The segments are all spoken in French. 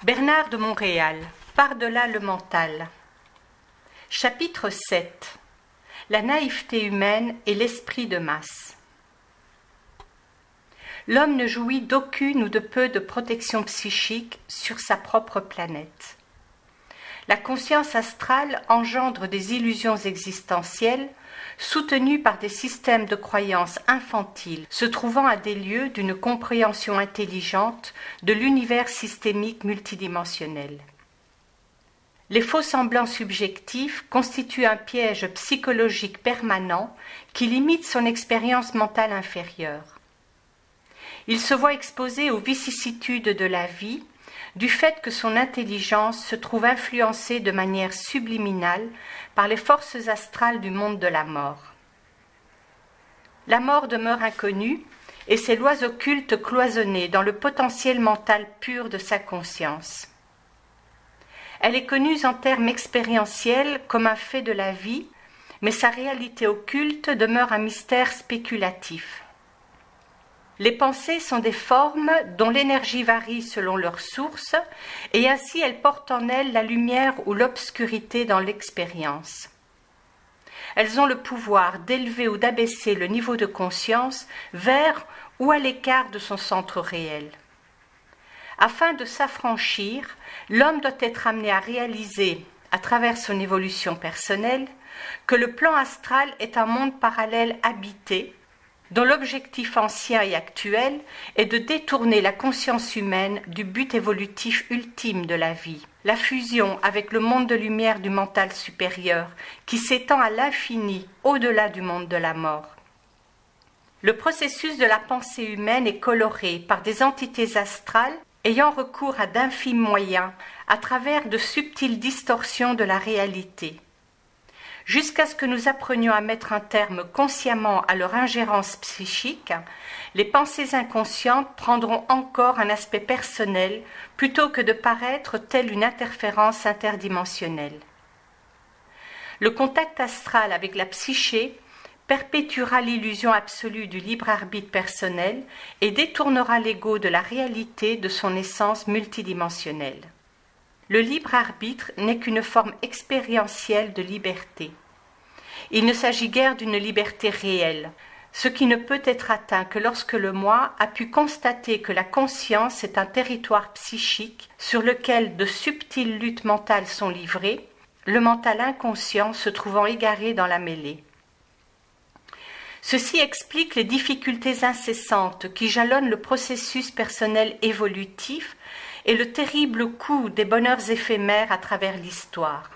Bernard de Montréal, Par-delà le mental. Chapitre 7. La naïveté humaine et l'esprit de masse. L'homme ne jouit d'aucune ou de peu de protection psychique sur sa propre planète. La conscience astrale engendre des illusions existentielles soutenues par des systèmes de croyances infantiles se trouvant à des lieux d'une compréhension intelligente de l'univers systémique multidimensionnel. Les faux-semblants subjectifs constituent un piège psychologique permanent qui limite son expérience mentale inférieure. Il se voit exposé aux vicissitudes de la vie du fait que son intelligence se trouve influencée de manière subliminale par les forces astrales du monde de la mort. La mort demeure inconnue et ses lois occultes cloisonnées dans le potentiel mental pur de sa conscience. Elle est connue en termes expérientiels comme un fait de la vie, mais sa réalité occulte demeure un mystère spéculatif. Les pensées sont des formes dont l'énergie varie selon leur source, et ainsi elles portent en elles la lumière ou l'obscurité dans l'expérience. Elles ont le pouvoir d'élever ou d'abaisser le niveau de conscience vers ou à l'écart de son centre réel. Afin de s'affranchir, l'homme doit être amené à réaliser, à travers son évolution personnelle, que le plan astral est un monde parallèle habité, dont l'objectif ancien et actuel est de détourner la conscience humaine du but évolutif ultime de la vie, la fusion avec le monde de lumière du mental supérieur qui s'étend à l'infini au-delà du monde de la mort. Le processus de la pensée humaine est coloré par des entités astrales ayant recours à d'infimes moyens à travers de subtiles distorsions de la réalité. Jusqu'à ce que nous apprenions à mettre un terme consciemment à leur ingérence psychique, les pensées inconscientes prendront encore un aspect personnel plutôt que de paraître telle une interférence interdimensionnelle. Le contact astral avec la psyché perpétuera l'illusion absolue du libre arbitre personnel et détournera l'ego de la réalité de son essence multidimensionnelle. Le libre arbitre n'est qu'une forme expérientielle de liberté. Il ne s'agit guère d'une liberté réelle, ce qui ne peut être atteint que lorsque le moi a pu constater que la conscience est un territoire psychique sur lequel de subtiles luttes mentales sont livrées, le mental inconscient se trouvant égaré dans la mêlée. Ceci explique les difficultés incessantes qui jalonnent le processus personnel évolutif et le terrible coût des bonheurs éphémères à travers l'histoire.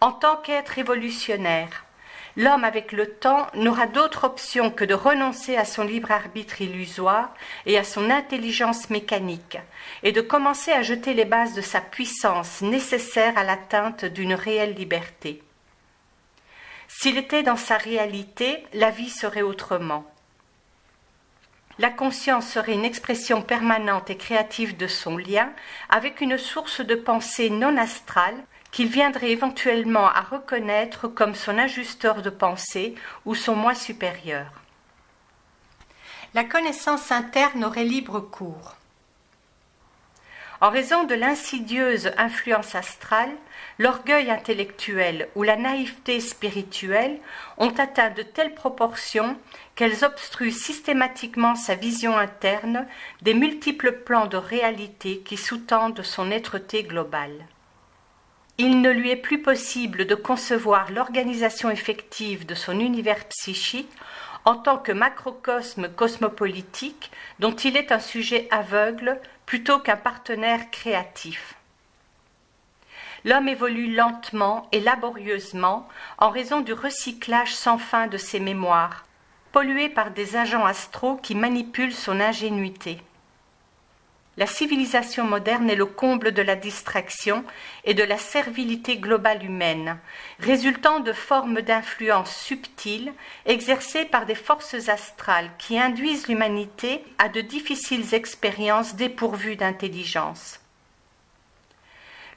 En tant qu'être évolutionnaire, l'homme avec le temps n'aura d'autre option que de renoncer à son libre arbitre illusoire et à son intelligence mécanique, et de commencer à jeter les bases de sa puissance nécessaire à l'atteinte d'une réelle liberté. S'il était dans sa réalité, la vie serait autrement. La conscience serait une expression permanente et créative de son lien avec une source de pensée non astrale qu'il viendrait éventuellement à reconnaître comme son ajusteur de pensée ou son moi supérieur. La connaissance interne aurait libre cours. En raison de l'insidieuse influence astrale, l'orgueil intellectuel ou la naïveté spirituelle ont atteint de telles proportions qu'elles obstruent systématiquement sa vision interne des multiples plans de réalité qui sous-tendent son êtreté globale. Il ne lui est plus possible de concevoir l'organisation effective de son univers psychique en tant que macrocosme cosmopolitique dont il est un sujet aveugle plutôt qu'un partenaire créatif. L'homme évolue lentement et laborieusement en raison du recyclage sans fin de ses mémoires, pollué par des agents astraux qui manipulent son ingénuité. La civilisation moderne est le comble de la distraction et de la servilité globale humaine, résultant de formes d'influence subtiles exercées par des forces astrales qui induisent l'humanité à de difficiles expériences dépourvues d'intelligence.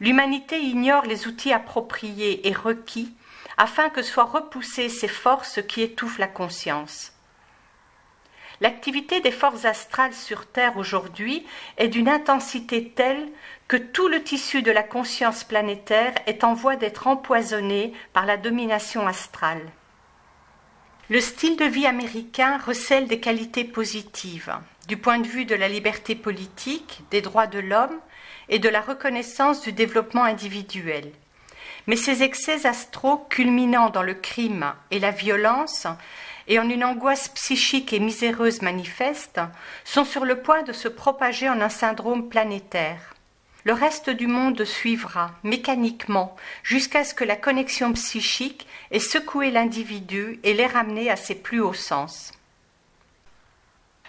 L'humanité ignore les outils appropriés et requis afin que soient repoussées ces forces qui étouffent la conscience. L'activité des forces astrales sur Terre aujourd'hui est d'une intensité telle que tout le tissu de la conscience planétaire est en voie d'être empoisonné par la domination astrale. Le style de vie américain recèle des qualités positives, du point de vue de la liberté politique, des droits de l'homme et de la reconnaissance du développement individuel. Mais ces excès astraux culminant dans le crime et la violence et en une angoisse psychique et miséreuse manifeste, sont sur le point de se propager en un syndrome planétaire. Le reste du monde suivra, mécaniquement, jusqu'à ce que la connexion psychique ait secoué l'individu et l'ait ramené à ses plus hauts sens.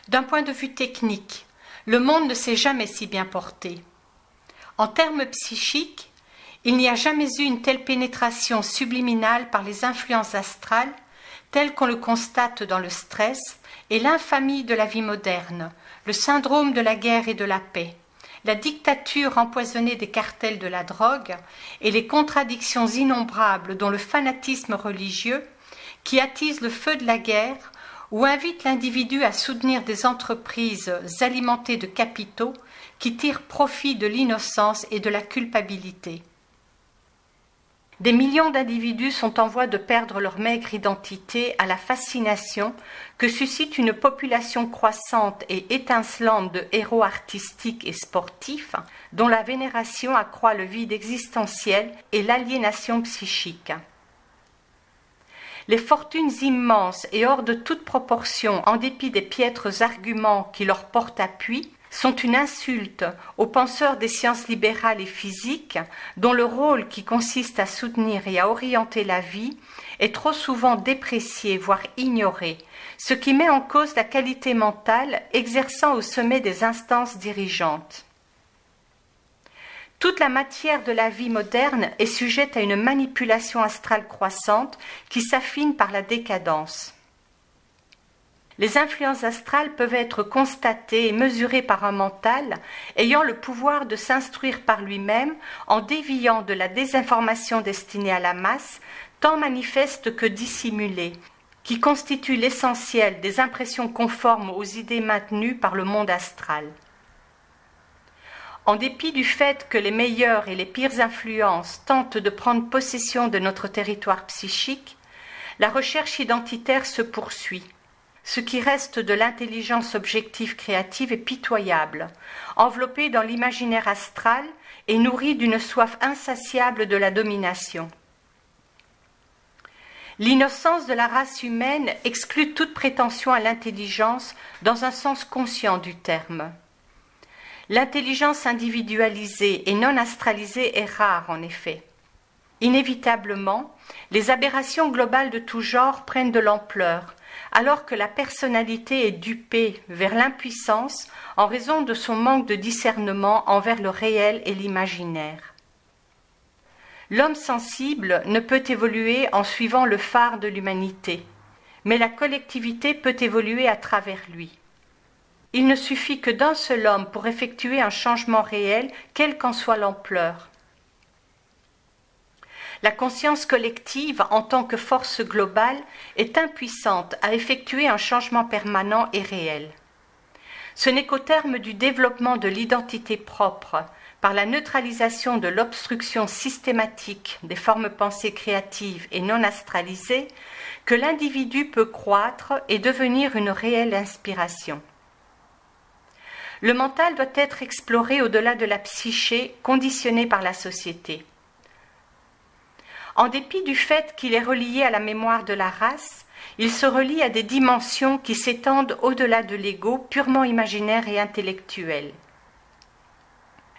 D'un point de vue technique, le monde ne s'est jamais si bien porté. En termes psychiques, il n'y a jamais eu une telle pénétration subliminale par les influences astrales, telle qu'on le constate dans le stress et l'infamie de la vie moderne, le syndrome de la guerre et de la paix, la dictature empoisonnée des cartels de la drogue et les contradictions innombrables dont le fanatisme religieux qui attise le feu de la guerre ou invite l'individu à soutenir des entreprises alimentées de capitaux qui tirent profit de l'innocence et de la culpabilité. Des millions d'individus sont en voie de perdre leur maigre identité à la fascination que suscite une population croissante et étincelante de héros artistiques et sportifs dont la vénération accroît le vide existentiel et l'aliénation psychique. Les fortunes immenses et hors de toute proportion, en dépit des piètres arguments qui leur portent appui, sont une insulte aux penseurs des sciences libérales et physiques dont le rôle qui consiste à soutenir et à orienter la vie est trop souvent déprécié, voire ignoré, ce qui met en cause la qualité mentale exerçant au sommet des instances dirigeantes. Toute la matière de la vie moderne est sujette à une manipulation astrale croissante qui s'affine par la décadence. Les influences astrales peuvent être constatées et mesurées par un mental ayant le pouvoir de s'instruire par lui-même en déviant de la désinformation destinée à la masse, tant manifeste que dissimulée, qui constitue l'essentiel des impressions conformes aux idées maintenues par le monde astral. En dépit du fait que les meilleures et les pires influences tentent de prendre possession de notre territoire psychique, la recherche identitaire se poursuit. Ce qui reste de l'intelligence objective créative est pitoyable, enveloppé dans l'imaginaire astral et nourri d'une soif insatiable de la domination. L'innocence de la race humaine exclut toute prétention à l'intelligence dans un sens conscient du terme. L'intelligence individualisée et non astralisée est rare en effet. Inévitablement, les aberrations globales de tout genre prennent de l'ampleur, alors que la personnalité est dupée vers l'impuissance en raison de son manque de discernement envers le réel et l'imaginaire. L'homme sensible ne peut évoluer en suivant le phare de l'humanité, mais la collectivité peut évoluer à travers lui. Il ne suffit que d'un seul homme pour effectuer un changement réel, quelle qu'en soit l'ampleur. La conscience collective, en tant que force globale, est impuissante à effectuer un changement permanent et réel. Ce n'est qu'au terme du développement de l'identité propre, par la neutralisation de l'obstruction systématique des formes pensées créatives et non astralisées, que l'individu peut croître et devenir une réelle inspiration. Le mental doit être exploré au-delà de la psyché conditionnée par la société. En dépit du fait qu'il est relié à la mémoire de la race, il se relie à des dimensions qui s'étendent au-delà de l'ego purement imaginaire et intellectuel.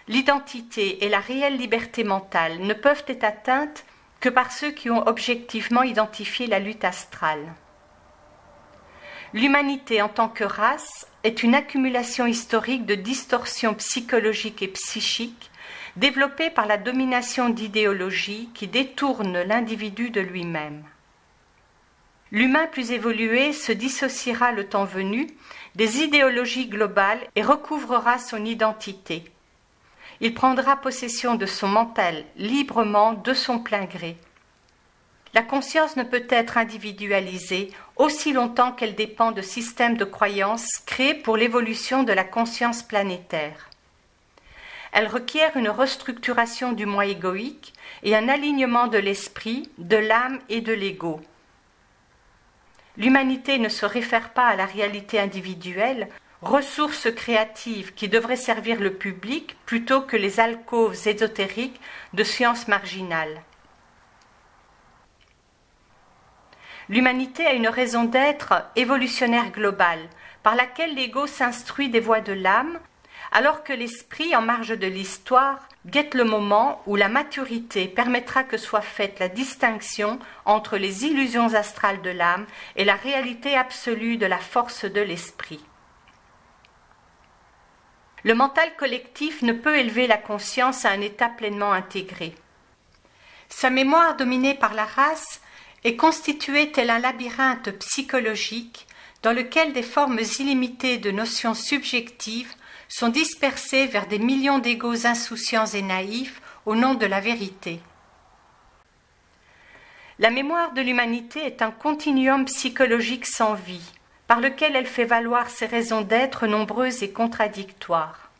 L'identité et la réelle liberté mentale ne peuvent être atteintes que par ceux qui ont objectivement identifié la lutte astrale. L'humanité en tant que race est une accumulation historique de distorsions psychologiques et psychiques développée par la domination d'idéologies qui détournent l'individu de lui-même. L'humain plus évolué se dissociera le temps venu des idéologies globales et recouvrera son identité. Il prendra possession de son mental librement de son plein gré. La conscience ne peut être individualisée aussi longtemps qu'elle dépend de systèmes de croyances créés pour l'évolution de la conscience planétaire. Elle requiert une restructuration du moi égoïque et un alignement de l'esprit, de l'âme et de l'ego. L'humanité ne se réfère pas à la réalité individuelle, ressource créative qui devrait servir le public plutôt que les alcôves ésotériques de sciences marginales. L'humanité a une raison d'être évolutionnaire globale, par laquelle l'ego s'instruit des voies de l'âme, alors que l'esprit, en marge de l'histoire, guette le moment où la maturité permettra que soit faite la distinction entre les illusions astrales de l'âme et la réalité absolue de la force de l'esprit. Le mental collectif ne peut élever la conscience à un état pleinement intégré. Sa mémoire dominée par la race est constituée tel un labyrinthe psychologique dans lequel des formes illimitées de notions subjectives sont dispersées vers des millions d'égos insouciants et naïfs au nom de la vérité. La mémoire de l'humanité est un continuum psychologique sans vie, par lequel elle fait valoir ses raisons d'être nombreuses et contradictoires.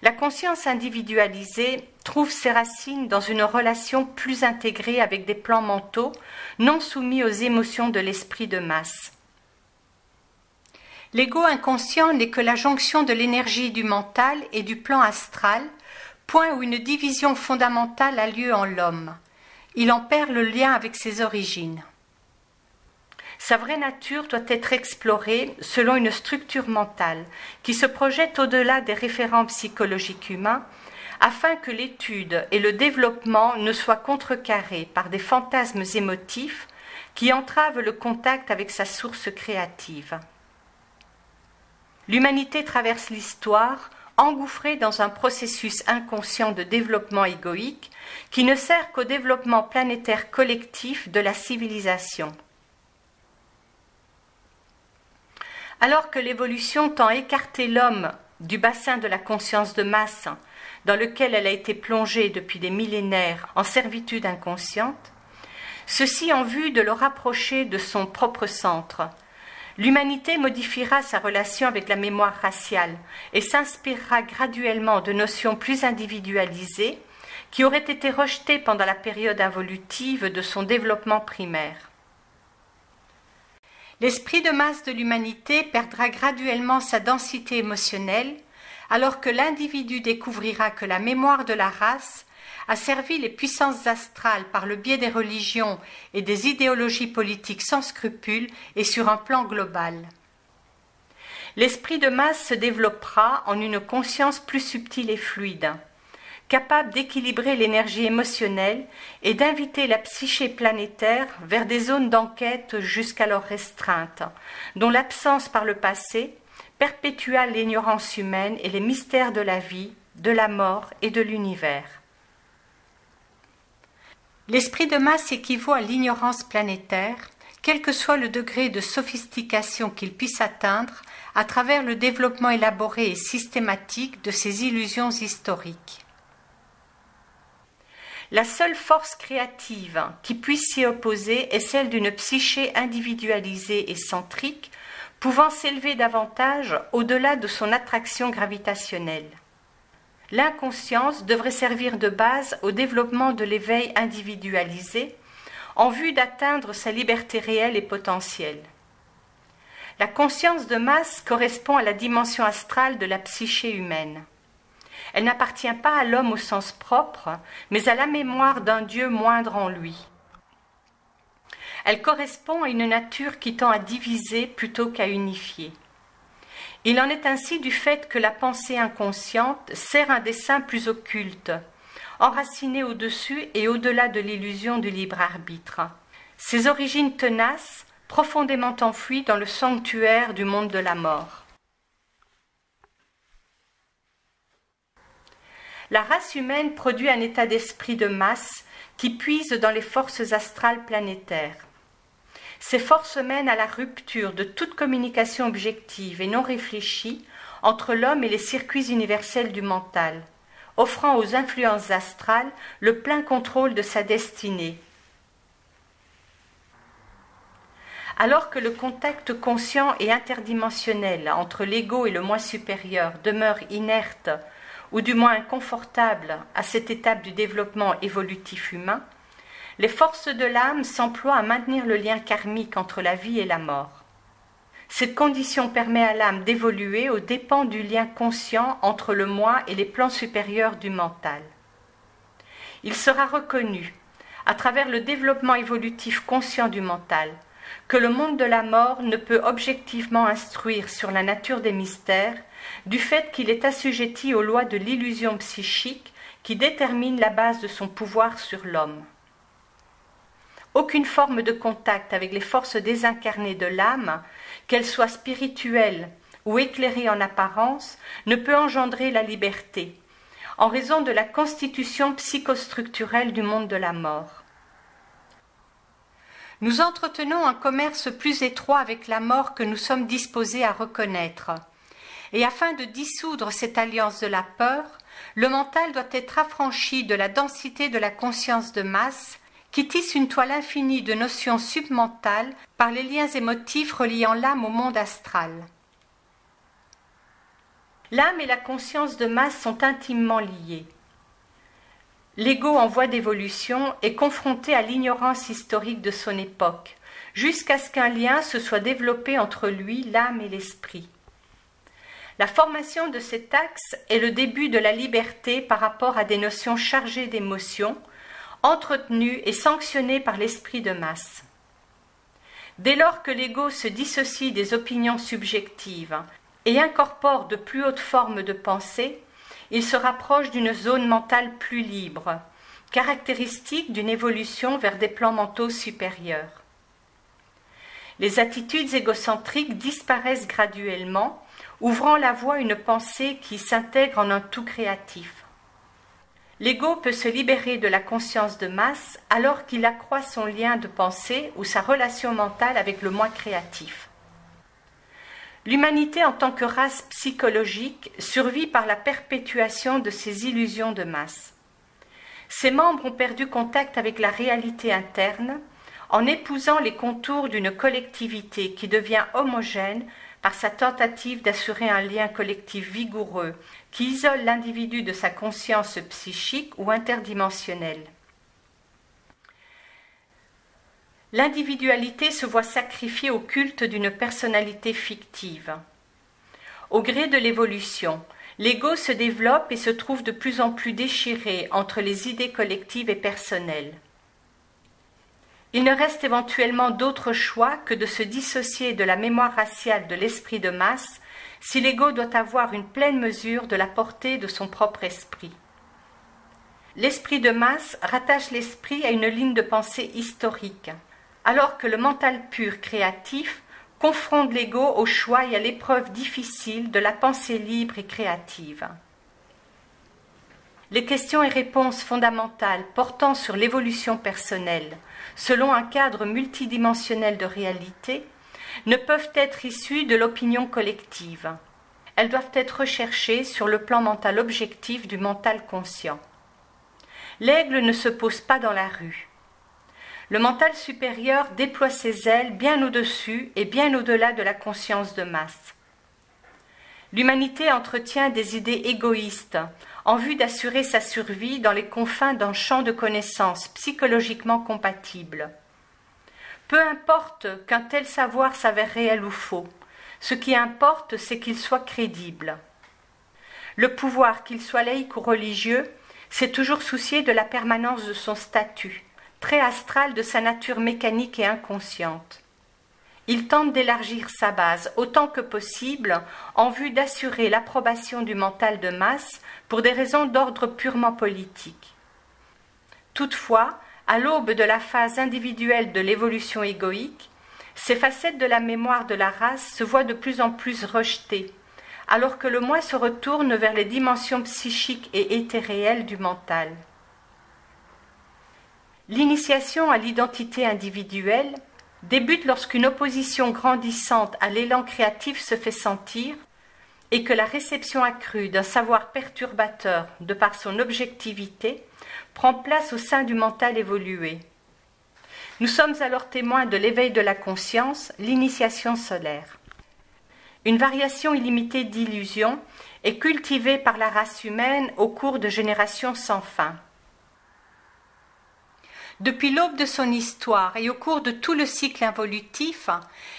La conscience individualisée trouve ses racines dans une relation plus intégrée avec des plans mentaux non soumis aux émotions de l'esprit de masse. L'ego inconscient n'est que la jonction de l'énergie du mental et du plan astral, point où une division fondamentale a lieu en l'homme. Il en perd le lien avec ses origines. Sa vraie nature doit être explorée selon une structure mentale qui se projette au-delà des référents psychologiques humains afin que l'étude et le développement ne soient contrecarrés par des fantasmes émotifs qui entravent le contact avec sa source créative. L'humanité traverse l'histoire engouffrée dans un processus inconscient de développement égoïque qui ne sert qu'au développement planétaire collectif de la civilisation. Alors que l'évolution tend à écarter l'homme du bassin de la conscience de masse dans lequel elle a été plongée depuis des millénaires en servitude inconsciente, ceci en vue de le rapprocher de son propre centre, l'humanité modifiera sa relation avec la mémoire raciale et s'inspirera graduellement de notions plus individualisées qui auraient été rejetées pendant la période involutive de son développement primaire. L'esprit de masse de l'humanité perdra graduellement sa densité émotionnelle, alors que l'individu découvrira que la mémoire de la race a servi les puissances astrales par le biais des religions et des idéologies politiques sans scrupules et sur un plan global. L'esprit de masse se développera en une conscience plus subtile et fluide, capable d'équilibrer l'énergie émotionnelle et d'inviter la psyché planétaire vers des zones d'enquête jusqu'alors restreintes, dont l'absence par le passé perpétua l'ignorance humaine et les mystères de la vie, de la mort et de l'univers. L'esprit de masse équivaut à l'ignorance planétaire, quel que soit le degré de sophistication qu'il puisse atteindre à travers le développement élaboré et systématique de ses illusions historiques. La seule force créative qui puisse s'y opposer est celle d'une psyché individualisée et centrique, pouvant s'élever davantage au-delà de son attraction gravitationnelle. L'inconscience devrait servir de base au développement de l'éveil individualisé, en vue d'atteindre sa liberté réelle et potentielle. La conscience de masse correspond à la dimension astrale de la psyché humaine. Elle n'appartient pas à l'homme au sens propre, mais à la mémoire d'un Dieu moindre en lui. Elle correspond à une nature qui tend à diviser plutôt qu'à unifier. Il en est ainsi du fait que la pensée inconsciente sert un dessein plus occulte, enraciné au-dessus et au-delà de l'illusion du libre arbitre. Ses origines tenaces, profondément enfouies dans le sanctuaire du monde de la mort. La race humaine produit un état d'esprit de masse qui puise dans les forces astrales planétaires. Ces forces mènent à la rupture de toute communication objective et non réfléchie entre l'homme et les circuits universels du mental, offrant aux influences astrales le plein contrôle de sa destinée. Alors que le contact conscient et interdimensionnel entre l'ego et le moi supérieur demeure inerte ou du moins inconfortable à cette étape du développement évolutif humain, les forces de l'âme s'emploient à maintenir le lien karmique entre la vie et la mort. Cette condition permet à l'âme d'évoluer aux dépens du lien conscient entre le moi et les plans supérieurs du mental. Il sera reconnu, à travers le développement évolutif conscient du mental, que le monde de la mort ne peut objectivement instruire sur la nature des mystères du fait qu'il est assujetti aux lois de l'illusion psychique qui déterminent la base de son pouvoir sur l'homme. Aucune forme de contact avec les forces désincarnées de l'âme, qu'elles soient spirituelles ou éclairées en apparence, ne peut engendrer la liberté, en raison de la constitution psychostructurelle du monde de la mort. Nous entretenons un commerce plus étroit avec la mort que nous sommes disposés à reconnaître. Et afin de dissoudre cette alliance de la peur, le mental doit être affranchi de la densité de la conscience de masse qui tisse une toile infinie de notions submentales par les liens émotifs reliant l'âme au monde astral. L'âme et la conscience de masse sont intimement liées. L'ego en voie d'évolution est confronté à l'ignorance historique de son époque, jusqu'à ce qu'un lien se soit développé entre lui, l'âme et l'esprit. La formation de cet axe est le début de la liberté par rapport à des notions chargées d'émotions, entretenues et sanctionnées par l'esprit de masse. Dès lors que l'ego se dissocie des opinions subjectives et incorpore de plus hautes formes de pensée, il se rapproche d'une zone mentale plus libre, caractéristique d'une évolution vers des plans mentaux supérieurs. Les attitudes égocentriques disparaissent graduellement, ouvrant la voie à une pensée qui s'intègre en un tout créatif. L'ego peut se libérer de la conscience de masse alors qu'il accroît son lien de pensée ou sa relation mentale avec le moi créatif. L'humanité en tant que race psychologique survit par la perpétuation de ces illusions de masse. Ses membres ont perdu contact avec la réalité interne en épousant les contours d'une collectivité qui devient homogène par sa tentative d'assurer un lien collectif vigoureux qui isole l'individu de sa conscience psychique ou interdimensionnelle. L'individualité se voit sacrifiée au culte d'une personnalité fictive. Au gré de l'évolution, l'ego se développe et se trouve de plus en plus déchiré entre les idées collectives et personnelles. Il ne reste éventuellement d'autre choix que de se dissocier de la mémoire raciale de l'esprit de masse si l'ego doit avoir une pleine mesure de la portée de son propre esprit. L'esprit de masse rattache l'esprit à une ligne de pensée historique, alors que le mental pur créatif confronte l'ego au choix et à l'épreuve difficile de la pensée libre et créative. Les questions et réponses fondamentales portant sur l'évolution personnelle, selon un cadre multidimensionnel de réalité, ne peuvent être issues de l'opinion collective. Elles doivent être recherchées sur le plan mental objectif du mental conscient. L'aigle ne se pose pas dans la rue. Le mental supérieur déploie ses ailes bien au-dessus et bien au-delà de la conscience de masse. L'humanité entretient des idées égoïstes en vue d'assurer sa survie dans les confins d'un champ de connaissances psychologiquement compatible. Peu importe qu'un tel savoir s'avère réel ou faux, ce qui importe, c'est qu'il soit crédible. Le pouvoir, qu'il soit laïque ou religieux, s'est toujours soucié de la permanence de son statut, très astral de sa nature mécanique et inconsciente. Il tente d'élargir sa base autant que possible en vue d'assurer l'approbation du mental de masse pour des raisons d'ordre purement politique. Toutefois, à l'aube de la phase individuelle de l'évolution égoïque, ces facettes de la mémoire de la race se voient de plus en plus rejetées, alors que le moi se retourne vers les dimensions psychiques et éthéréelles du mental. L'initiation à l'identité individuelle débute lorsqu'une opposition grandissante à l'élan créatif se fait sentir et que la réception accrue d'un savoir perturbateur de par son objectivité prend place au sein du mental évolué. Nous sommes alors témoins de l'éveil de la conscience, l'initiation solaire. Une variation illimitée d'illusions est cultivée par la race humaine au cours de générations sans fin. Depuis l'aube de son histoire et au cours de tout le cycle involutif,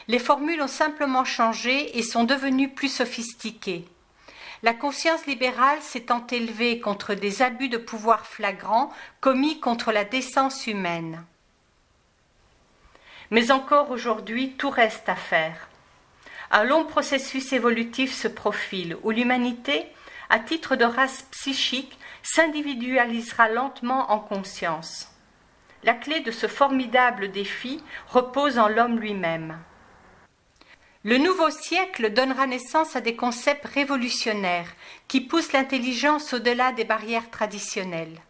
les formules ont simplement changé et sont devenues plus sophistiquées. La conscience libérale s'étant élevée contre des abus de pouvoir flagrants commis contre la décence humaine. Mais encore aujourd'hui, tout reste à faire. Un long processus évolutif se profile où l'humanité, à titre de race psychique, s'individualisera lentement en conscience. La clé de ce formidable défi repose en l'homme lui-même. Le nouveau siècle donnera naissance à des concepts révolutionnaires qui poussent l'intelligence au-delà des barrières traditionnelles.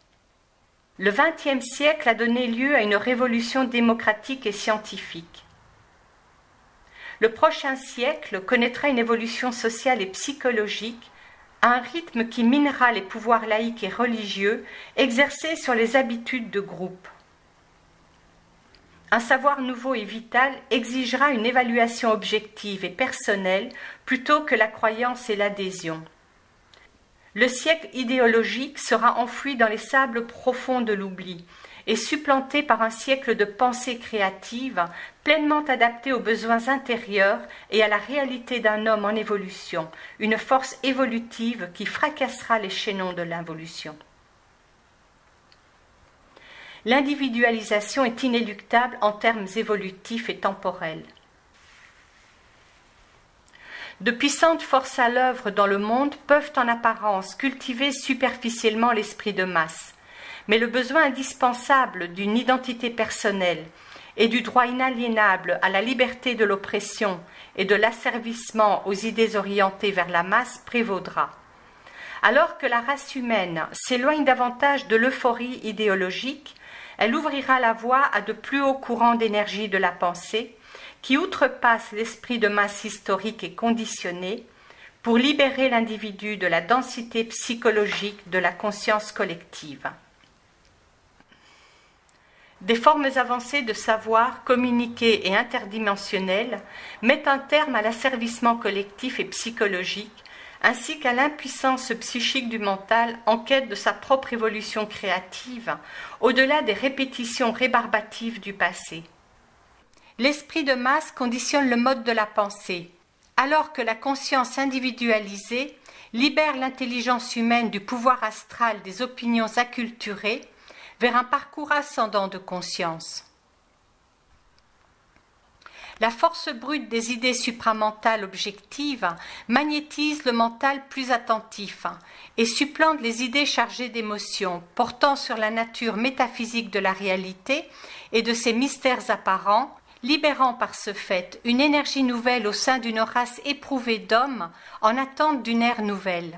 Le XXe siècle a donné lieu à une révolution démocratique et scientifique. Le prochain siècle connaîtra une évolution sociale et psychologique à un rythme qui minera les pouvoirs laïques et religieux exercés sur les habitudes de groupe. Un savoir nouveau et vital exigera une évaluation objective et personnelle plutôt que la croyance et l'adhésion. Le siècle idéologique sera enfoui dans les sables profonds de l'oubli et supplanté par un siècle de pensée créative pleinement adapté aux besoins intérieurs et à la réalité d'un homme en évolution, une force évolutive qui fracassera les chaînons de l'involution. L'individualisation est inéluctable en termes évolutifs et temporels. De puissantes forces à l'œuvre dans le monde peuvent en apparence cultiver superficiellement l'esprit de masse, mais le besoin indispensable d'une identité personnelle et du droit inaliénable à la liberté de l'oppression et de l'asservissement aux idées orientées vers la masse prévaudra. Alors que la race humaine s'éloigne davantage de l'euphorie idéologique, elle ouvrira la voie à de plus hauts courants d'énergie de la pensée qui outrepassent l'esprit de masse historique et conditionné pour libérer l'individu de la densité psychologique de la conscience collective. Des formes avancées de savoir communiqué et interdimensionnelles mettent un terme à l'asservissement collectif et psychologique ainsi qu'à l'impuissance psychique du mental en quête de sa propre évolution créative, au-delà des répétitions rébarbatives du passé. L'esprit de masse conditionne le mode de la pensée, alors que la conscience individualisée libère l'intelligence humaine du pouvoir astral des opinions acculturées vers un parcours ascendant de conscience. La force brute des idées supramentales objectives magnétise le mental plus attentif et supplante les idées chargées d'émotions, portant sur la nature métaphysique de la réalité et de ses mystères apparents, libérant par ce fait une énergie nouvelle au sein d'une race éprouvée d'hommes en attente d'une ère nouvelle.